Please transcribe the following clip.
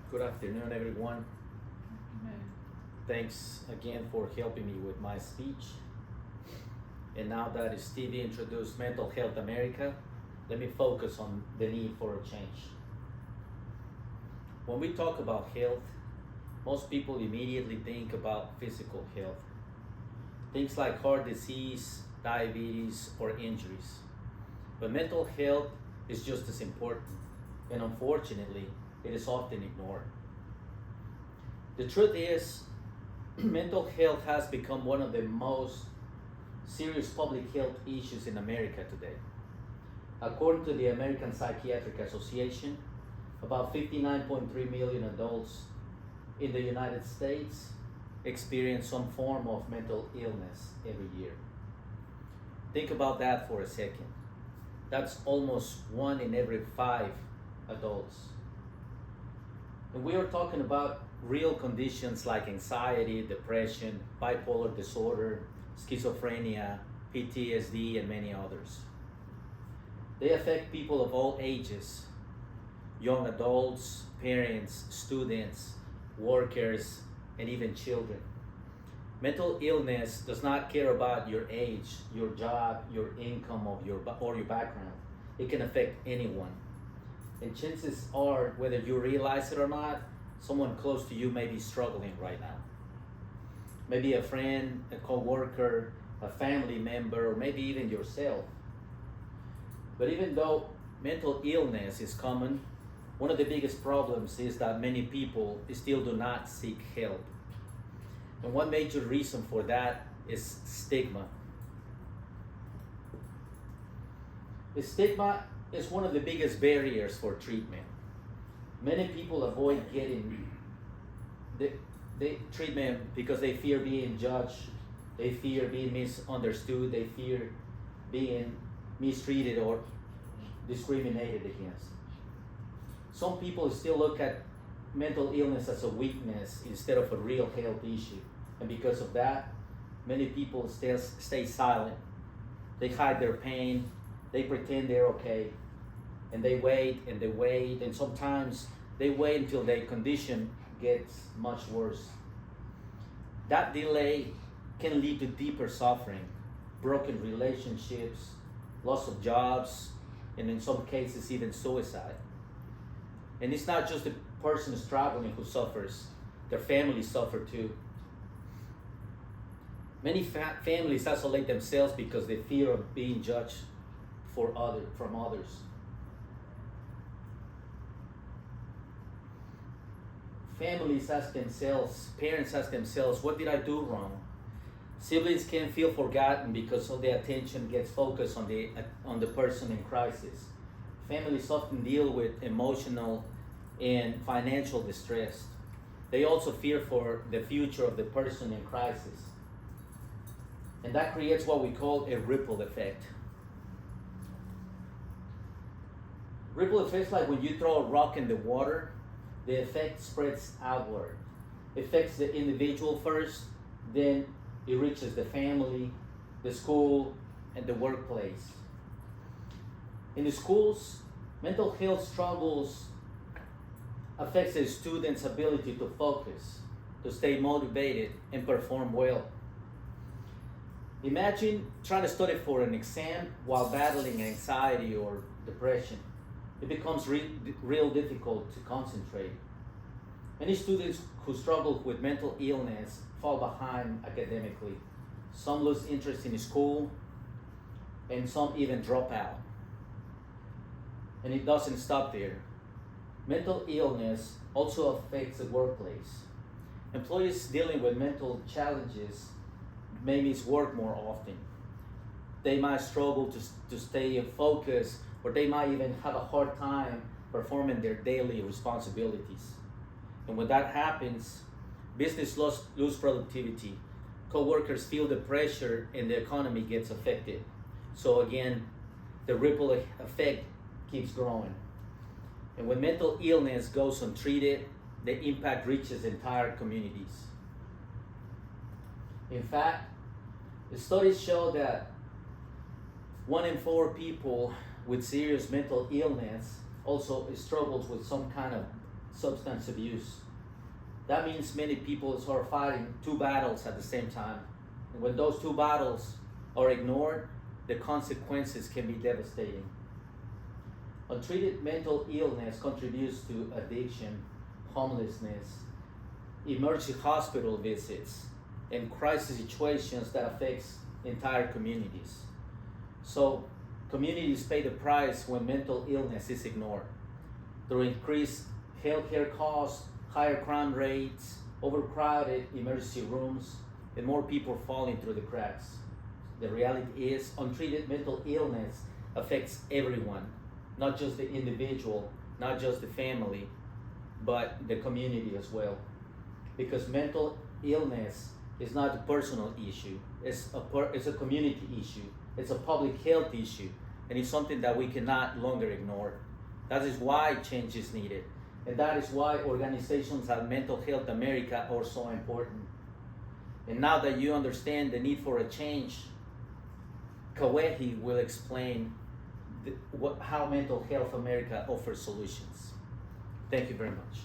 Good afternoon, everyone. Amen. Thanks again for helping me with my speech. And now that Stevie introduced Mental Health America, let me focus on the need for a change. When we talk about health, most people immediately think about physical health. Things like heart disease, diabetes, or injuries. But mental health is just as important, and unfortunately, it is often ignored. The truth is, mental health has become one of the most serious public health issues in America today. According to the American Psychiatric Association, about 59.3 million adults in the United States experience some form of mental illness every year. Think about that for a second. That's almost one in every five adults. And we are talking about real conditions like anxiety, depression, bipolar disorder, schizophrenia, PTSD, and many others. They affect people of all ages, young adults, parents, students, workers, and even children. Mental illness does not care about your age, your job, your income, or your background. It can affect anyone. And chances are, whether you realize it or not, someone close to you may be struggling right now. Maybe a friend, a coworker, a family member, or maybe even yourself. But even though mental illness is common, one of the biggest problems is that many people still do not seek help. And one major reason for that is stigma. The stigma is one of the biggest barriers for treatment. Many people avoid getting the treatment because they fear being judged, they fear being misunderstood, they fear being mistreated or discriminated against. Some people still look at mental illness as a weakness instead of a real health issue. And because of that, many people still stay silent. They hide their pain, they pretend they're okay, and they wait and they wait, and sometimes they wait until their condition gets much worse. That delay can lead to deeper suffering, broken relationships, loss of jobs, and in some cases even suicide. And it's not just the person struggling who suffers, their families suffer too. Many families isolate themselves because they fear of being judged from others. Families ask themselves, parents ask themselves, what did I do wrong? Siblings can feel forgotten because all the attention gets focused on the person in crisis. Families often deal with emotional and financial distress. They also fear for the future of the person in crisis. And that creates what we call a ripple effect. Ripple effect is like when you throw a rock in the water, the effect spreads outward. It affects the individual first, then it reaches the family, the school, and the workplace. In the schools, mental health struggles affects the students' ability to focus, to stay motivated, and perform well. Imagine trying to study for an exam while battling anxiety or depression. It becomes real difficult to concentrate. Many students who struggle with mental illness fall behind academically. Some lose interest in school, and some even drop out. And it doesn't stop there. Mental illness also affects the workplace. Employees dealing with mental challenges may miss work more often. They might struggle to stay focused, or they might even have a hard time performing their daily responsibilities. And when that happens, business lose productivity. Co-workers feel the pressure and the economy gets affected. So again, the ripple effect keeps growing. And when mental illness goes untreated, the impact reaches entire communities. In fact, the studies show that 1 in 4 people with serious mental illness also struggles with some kind of substance abuse. That means many people are fighting two battles at the same time. And when those two battles are ignored, the consequences can be devastating. Untreated mental illness contributes to addiction, homelessness, emergency hospital visits, and crisis situations that affects entire communities. So communities pay the price when mental illness is ignored through increased healthcare costs, higher crime rates, overcrowded emergency rooms, and more people falling through the cracks. The reality is untreated mental illness affects everyone, not just the individual, not just the family, but the community as well. Because mental illness is not a personal issue, it's a community issue, it's a public health issue, and it's something that we cannot longer ignore. That is why change is needed. And that is why organizations like Mental Health America are so important. And now that you understand the need for a change, Kawehi will explain how Mental Health America offers solutions. Thank you very much.